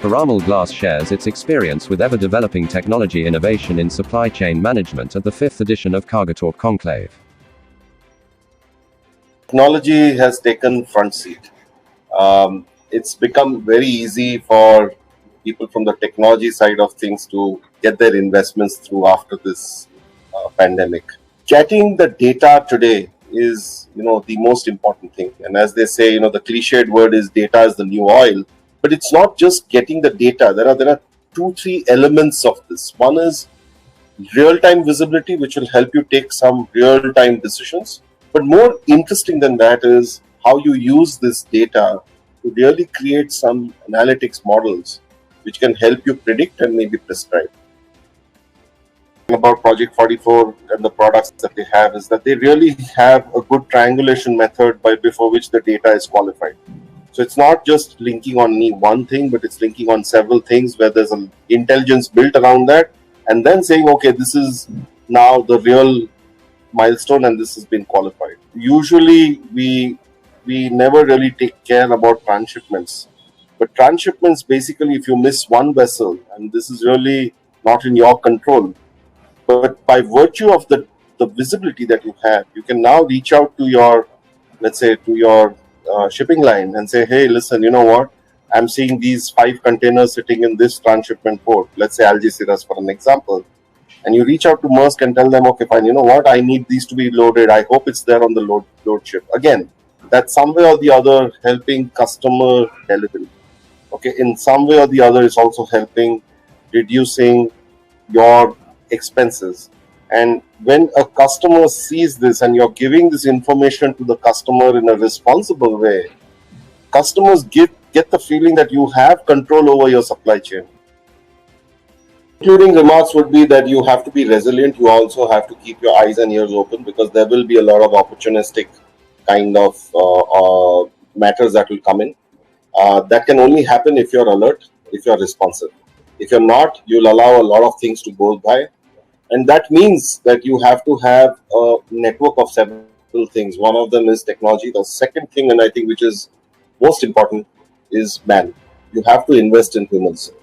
Piramal Glass shares its experience with ever-developing technology innovation in supply chain management at the 5th edition of CargoTalk Conclave. Technology has taken front seat. It's become very easy for people from the technology side of things to get their investments through after this pandemic. Getting the data today is, the most important thing. And as they say, the cliched word is data is the new oil. But it's not just getting the data. There are 2-3 elements of this. One is real-time visibility, which will help you take some real-time decisions. But more interesting than that is how you use this data to really create some analytics models which can help you predict and maybe prescribe. About Project 44 and the products that they have is that they really have a good triangulation method before which the data is qualified. So it's not just linking on any one thing, but it's linking on several things where there's an intelligence built around that, and then saying, okay, this is now the real milestone and this has been qualified. Usually we never really take care about transshipments. But transshipments, basically, if you miss one vessel, and this is really not in your control, but by virtue of the visibility that you have, you can now reach out to your, let's say, to your shipping line and say, hey, listen, you know what? I'm seeing these 5 containers sitting in this transshipment port, let's say Algeciras for an example. And you reach out to Maersk and tell them, okay, fine, you know what? I need these to be loaded. I hope it's there on the load ship. Again, that's some way or the other helping customer delivery. Okay, in some way or the other, it's also helping reducing your expenses. And when a customer sees this and you're giving this information to the customer in a responsible way, customers get the feeling that you have control over your supply chain. Including remarks would be that you have to be resilient. You also have to keep your eyes and ears open because there will be a lot of opportunistic kind of matters that will come in. That can only happen if you're alert, if you're responsive. If you're not, you'll allow a lot of things to go by. And that means that you have to have a network of several things. One of them is technology. The second thing, and I think which is most important, is man. You have to invest in humans.